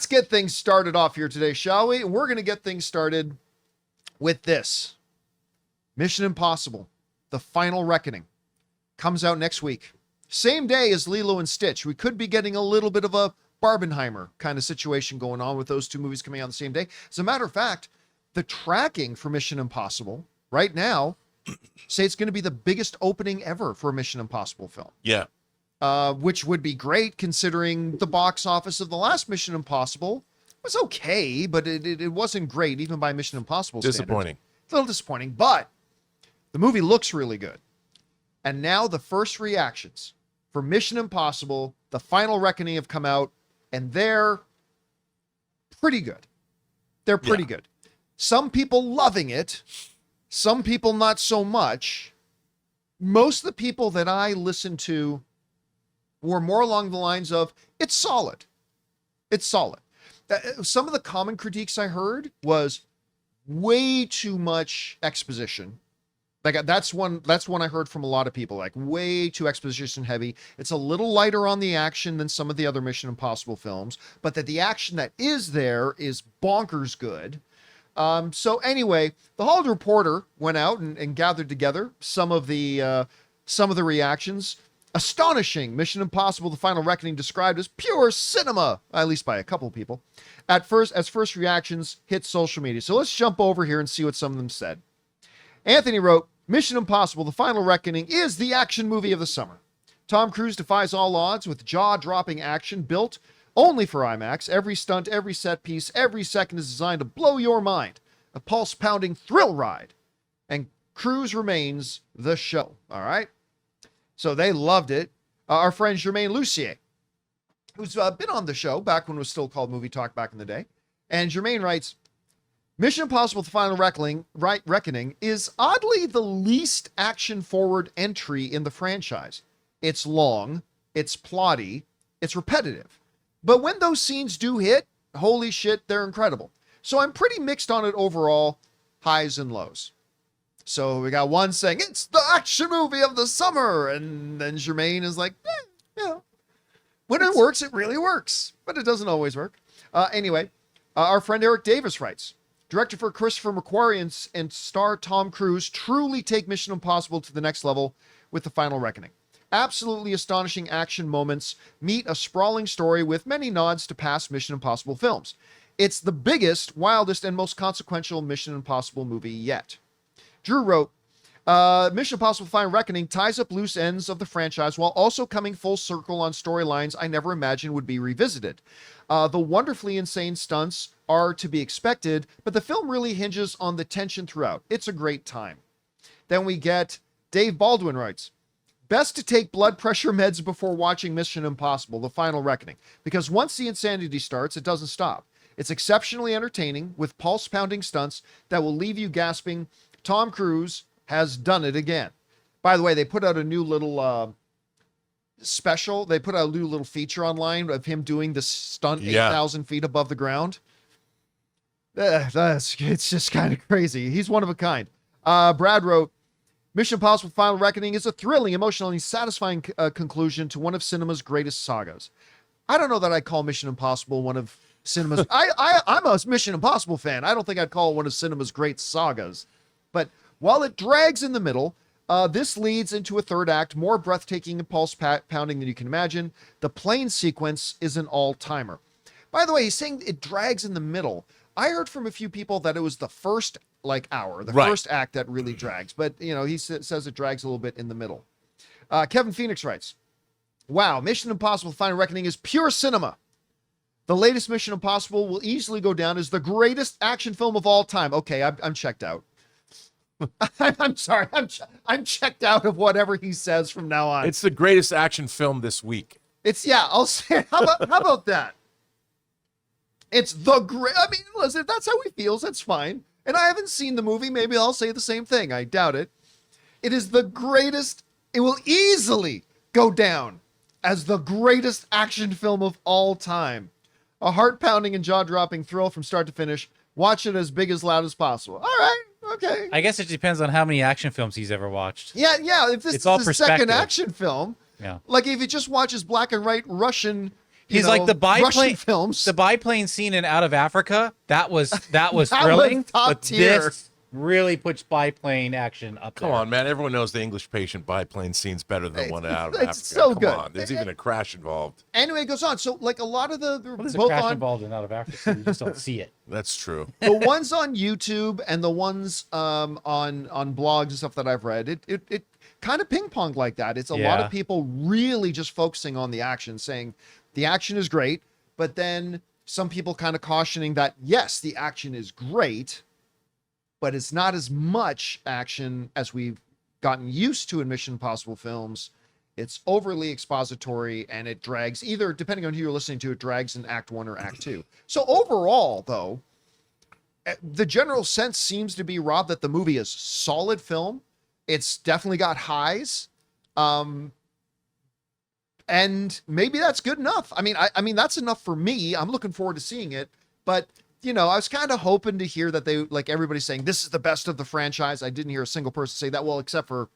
let's get things started off here today, shall we? We're going to get things started with this. Mission Impossible, The Final Reckoning, comes out next week. Same day as Lilo and Stitch. We could be getting a little bit of a Barbenheimer kind of situation going on with those two movies coming out on the same day. As a matter of fact, the tracking for Mission Impossible right now say it's going to be the biggest opening ever for a Mission Impossible film. Yeah. Which would be great considering the box office of the last Mission Impossible was okay, but it wasn't great even by Mission Impossible standards. Disappointing. It's a little disappointing, but the movie looks really good. And now the first reactions for Mission Impossible, The Final Reckoning, have come out, and they're pretty good. They're pretty good. Some people loving it, some people not so much. Most of the people that I listened to were more along the lines of, it's solid. It's solid. Some of the common critiques I heard was way too much exposition. Like that's one I heard from a lot of people, like way too exposition heavy. It's a little lighter on the action than some of the other Mission Impossible films, but that the action that is there is bonkers good. So anyway, the Hollywood Reporter went out and gathered together some of the reactions. Astonishing. Mission Impossible: The Final Reckoning described as pure cinema, at least by a couple of people, as first reactions hit social media. So let's jump over here and see what some of them said. Anthony wrote, Mission Impossible: The Final Reckoning is the action movie of the summer. Tom Cruise defies all odds with jaw-dropping action built only for IMAX. Every stunt, every set piece, every second is designed to blow your mind. A pulse-pounding thrill ride. And Cruise remains the show. All right? So they loved it. Our friend Germain Lucier, who's been on the show back when it was still called Movie Talk back in the day. And Germain writes, Mission Impossible: The Final Reckoning is oddly the least action-forward entry in the franchise. It's long, it's plotty, it's repetitive. But when those scenes do hit, holy shit, they're incredible. So I'm pretty mixed on it overall, highs and lows. So we got one saying, it's the action movie of the summer. And then Germain is like, when it works, it really works. But it doesn't always work. Anyway, our friend Eric Davis writes, director for Christopher McQuarrie and star Tom Cruise truly take Mission Impossible to the next level with The Final Reckoning. Absolutely astonishing action moments meet a sprawling story with many nods to past Mission Impossible films. It's the biggest, wildest, and most consequential Mission Impossible movie yet. Drew wrote, Mission Impossible: Final Reckoning ties up loose ends of the franchise while also coming full circle on storylines I never imagined would be revisited. The wonderfully insane stunts are to be expected, but the film really hinges on the tension throughout. It's a great time. Then we get Dave Baldwin writes, best to take blood pressure meds before watching Mission Impossible: The Final Reckoning, because once the insanity starts, it doesn't stop. It's exceptionally entertaining with pulse-pounding stunts that will leave you gasping, Tom Cruise has done it again. By the way, they put out a new little special. They put out a new little feature online of him doing the stunt 8,000 feet above the ground. It's just kind of crazy. He's one of a kind. Brad wrote, Mission Impossible: Final Reckoning is a thrilling, emotionally satisfying conclusion to one of cinema's greatest sagas. I don't know that I'd call Mission Impossible one of cinema's... I'm a Mission Impossible fan. I don't think I'd call it one of cinema's great sagas. But while it drags in the middle, this leads into a third act, more breathtaking and pulse-pounding than you can imagine. The plane sequence is an all-timer. By the way, he's saying it drags in the middle. I heard from a few people that it was the first hour, the first act that really drags. But, he says it drags a little bit in the middle. Kevin Phoenix writes, wow, Mission Impossible: Final Reckoning is pure cinema. The latest Mission Impossible will easily go down as the greatest action film of all time. Okay, I'm checked out. I'm sorry. I'm checked out of whatever he says from now on. It's the greatest action film this week. I'll say, how about that? It's the great, listen, if that's how he feels, that's fine. And I haven't seen the movie. Maybe I'll say the same thing. I doubt it. It is the greatest. It will easily go down as the greatest action film of all time. A heart-pounding and jaw-dropping thrill from start to finish. Watch it as big as loud as possible. All right. Okay. I guess it depends on how many action films he's ever watched. Yeah. If this is the second action film, yeah. like if he just watches black and white Russian He's like the Russian biplane films. The biplane scene in Out of Africa. That was That thrilling. was top but tier. this really puts biplane action up Come there. on, man. Everyone knows the English Patient biplane scene's better than the one out of it's Africa. so Come good. on. There's even a crash involved. Anyway, it goes on. So like a lot of Well, there's a both crash on involved in Out of Africa, so you just don't see it. That's true. the ones on YouTube and the ones on blogs and stuff that I've read, it kind of ping ponged like that. It's a lot Yeah. of people really just focusing on the action, saying the action is great, but then some people kind of cautioning that yes, the action is great, but it's not as much action as we've gotten used to in Mission Impossible films. It's overly expository and it drags, either depending on who you're listening to, it drags in Act 1 or Act 2. So overall, though, the general sense seems to be, Rob, that the movie is solid film. It's definitely got highs. And maybe that's good enough. I mean, that's enough for me. I'm looking forward to seeing it. But, I was kind of hoping to hear that like everybody's saying, this is the best of the franchise. I didn't hear a single person say that, well, except for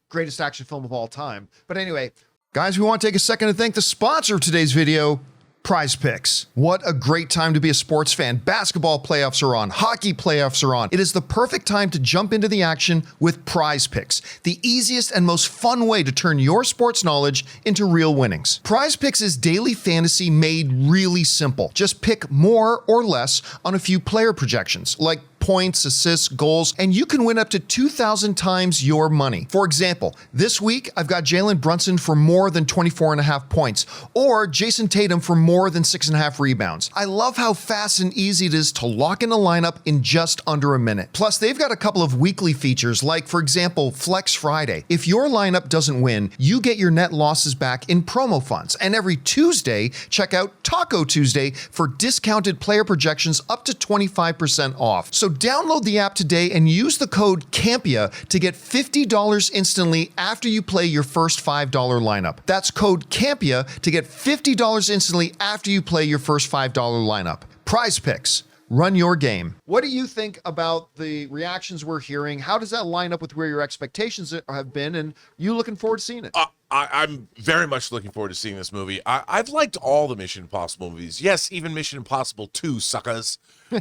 greatest action film of all time. But anyway, guys, we want to take a second to thank the sponsor of today's video, PrizePicks. What a great time to be a sports fan. Basketball playoffs are on. Hockey playoffs are on. It is the perfect time to jump into the action with PrizePicks, the easiest and most fun way to turn your sports knowledge into real winnings. PrizePicks is daily fantasy made really simple. Just pick more or less on a few player projections, like points, assists, goals, and you can win up to 2,000 times your money. For example, this week I've got Jalen Brunson for more than 24.5 points, or Jason Tatum for more than 6.5 rebounds. I love how fast and easy it is to lock in a lineup in just under a minute. Plus, they've got a couple of weekly features, like, for example, Flex Friday. If your lineup doesn't win, you get your net losses back in promo funds. And every Tuesday, check out Taco Tuesday for discounted player projections up to 25% off. So download the app today and use the code Campea to get $50 instantly after you play your first $5 lineup. That's code Campea to get $50 instantly after you play your first $5 lineup. PrizePicks. Run your game. What do you think about the reactions we're hearing? How does that line up with where your expectations have been? And you looking forward to seeing it? I'm very much looking forward to seeing this movie. I've liked all the Mission Impossible movies. Yes, even Mission Impossible 2, suckers.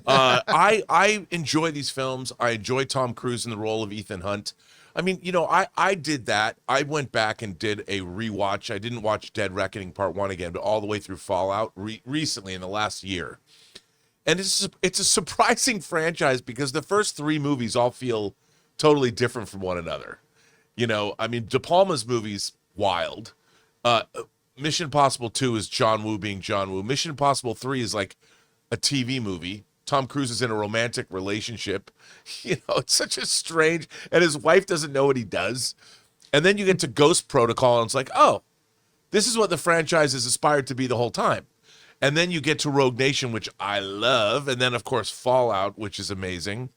I enjoy these films. I enjoy Tom Cruise in the role of Ethan Hunt. I mean, I did that. I went back and did a rewatch. I didn't watch Dead Reckoning Part 1 again, but all the way through Fallout recently in the last year. And it's a surprising franchise because the first 3 movies all feel totally different from one another. I mean, De Palma's movie's wild. Mission Impossible 2 is John Woo being John Woo. Mission Impossible 3 is like a TV movie. Tom Cruise is in a romantic relationship. It's such a strange, and his wife doesn't know what he does. And then you get to Ghost Protocol, and it's like, oh, this is what the franchise has aspired to be the whole time. And then you get to Rogue Nation, which I love. And then, of course, Fallout, which is amazing.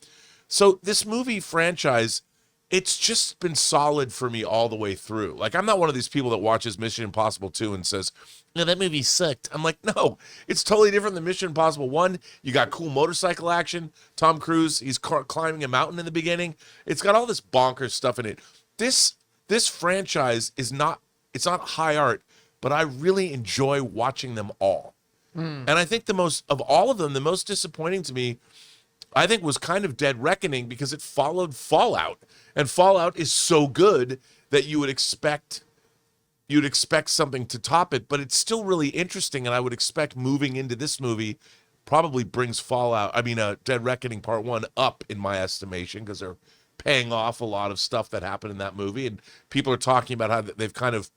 So this movie franchise, it's just been solid for me all the way through. Like, I'm not one of these people that watches Mission Impossible 2 and says, no, that movie sucked. I'm like, no, it's totally different than Mission Impossible 1. You got cool motorcycle action. Tom Cruise, he's climbing a mountain in the beginning. It's got all this bonkers stuff in it. This franchise is not, it's not high art, but I really enjoy watching them all. And I think the most disappointing to me, I think, was kind of Dead Reckoning because it followed Fallout. And Fallout is so good that you'd expect something to top it, but it's still really interesting, and I would expect moving into this movie probably brings Dead Reckoning Part 1 up in my estimation because they're paying off a lot of stuff that happened in that movie, and people are talking about how they've kind of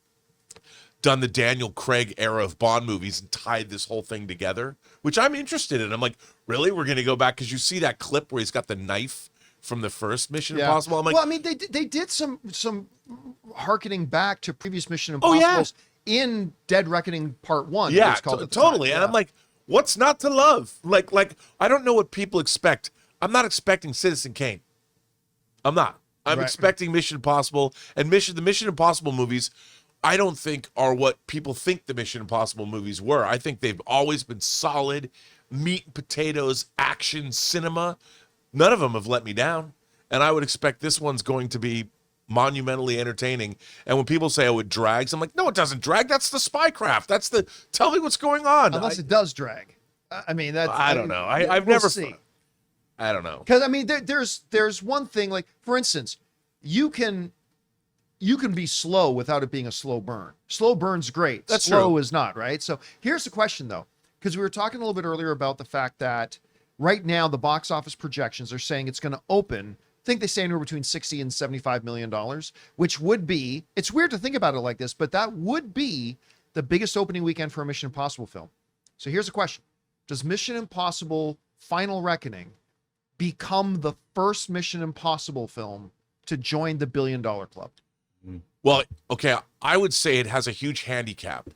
done the Daniel Craig era of Bond movies and tied this whole thing together, which I'm interested in. I'm like, really? We're going to go back? Because you see that clip where he's got the knife from the first Mission Impossible. I'm like, well, I mean, they did some hearkening back to previous Mission Impossibles in Dead Reckoning Part 1. Yeah, it's called totally. And I'm like, what's not to love? Like I don't know what people expect. I'm not expecting Citizen Kane. I'm not. I'm expecting Mission Impossible, and the Mission Impossible movies, I don't think are what people think the Mission Impossible movies were. I think they've always been solid, meat and potatoes, action cinema. None of them have let me down. And I would expect this one's going to be monumentally entertaining. And when people say, oh, it drags, I'm like, no, it doesn't drag. That's the spycraft. That's the, tell me what's going on. Unless it does drag. I mean, that's. I don't know. I've we'll never see. I don't know. Because I mean, there's one thing, like, for instance, you can be slow without it being a slow burn. Slow burn's great. That's slow true. is not, right? So here's the question, though, because we were talking a little bit earlier about the fact that right now the box office projections are saying it's going to open. I think they say anywhere between $60 and $75 million, which would be, it's weird to think about it like this, but that would be the biggest opening weekend for a Mission Impossible film. So here's the question. Does Mission Impossible Final Reckoning become the first Mission Impossible film to join the $1 billion club? Well, okay, I would say it has a huge handicap,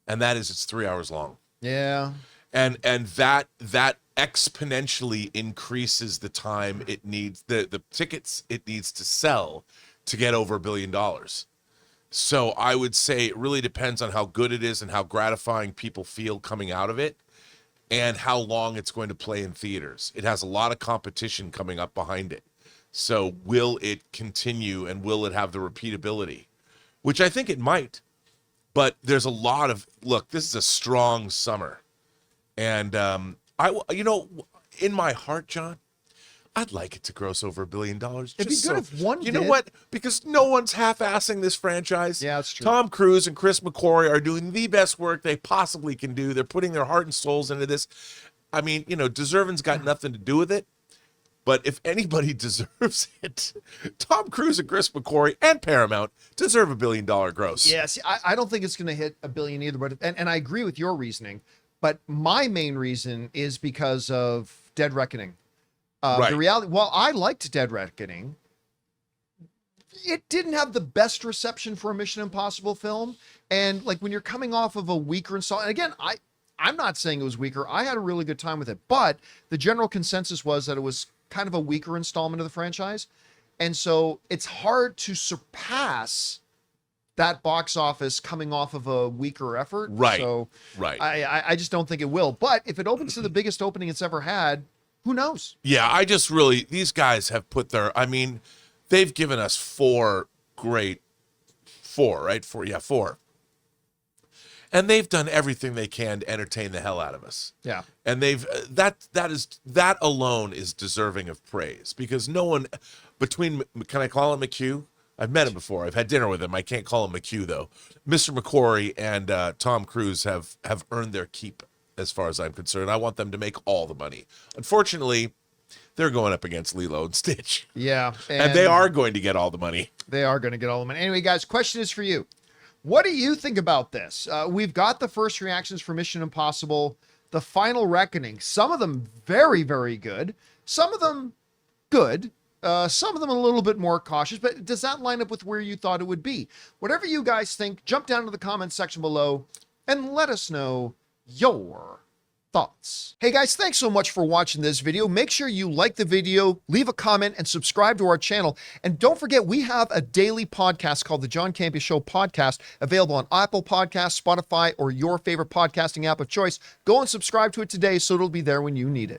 and that is it's 3 hours long. Yeah. And that exponentially increases the time it needs, the tickets it needs to sell to get over $1 billion. So I would say it really depends on how good it is and how gratifying people feel coming out of it and how long it's going to play in theaters. It has a lot of competition coming up behind it. So will it continue and will it have the repeatability? Which I think it might. But there's a lot of, look, this is a strong summer. And in my heart, John, I'd like it to gross over $1 billion. It'd be good if one You did. know what? Because no one's half-assing this franchise. Yeah, that's true. Tom Cruise and Chris McQuarrie are doing the best work they possibly can do. They're putting their heart and souls into this. I mean, deserving's got nothing to do with it. But if anybody deserves it, Tom Cruise and Chris McQuarrie and Paramount deserve $1 billion gross. Yeah, see, I don't think it's going to hit $1 billion either. But and I agree with your reasoning. But my main reason is because of Dead Reckoning. Right. The reality, while I liked Dead Reckoning, it didn't have the best reception for a Mission Impossible film. And like when you're coming off of a weaker installment, and again, I'm not saying it was weaker. I had a really good time with it. But the general consensus was that it was kind of a weaker installment of the franchise. And so it's hard to surpass that box office coming off of a weaker effort. Right. So Right. I just don't think it will. But if it opens to the biggest opening it's ever had, who knows? Yeah, these guys have put they've given us four. And they've done everything they can to entertain the hell out of us. Yeah. And they've that alone is deserving of praise because no one can I call him McHugh? I've met him before. I've had dinner with him. I can't call him McHugh though. Mr. McQuarrie and Tom Cruise have earned their keep as far as I'm concerned. I want them to make all the money. Unfortunately, they're going up against Lilo and Stitch. Yeah. And they are going to get all the money. They are going to get all the money. Anyway, guys, question is for you. What do you think about this? We've got the first reactions for Mission Impossible, The Final Reckoning. Some of them very, very good. Some of them good. Some of them a little bit more cautious. But does that line up with where you thought it would be? Whatever you guys think, jump down to the comments section below and let us know your thoughts. Hey guys, thanks so much for watching this video. Make sure you like the video, leave a comment, and subscribe to our channel. And don't forget, we have a daily podcast called the John Campea Show podcast, available on Apple Podcasts, Spotify, or your favorite podcasting app of choice. Go and subscribe to it today so it'll be there when you need it.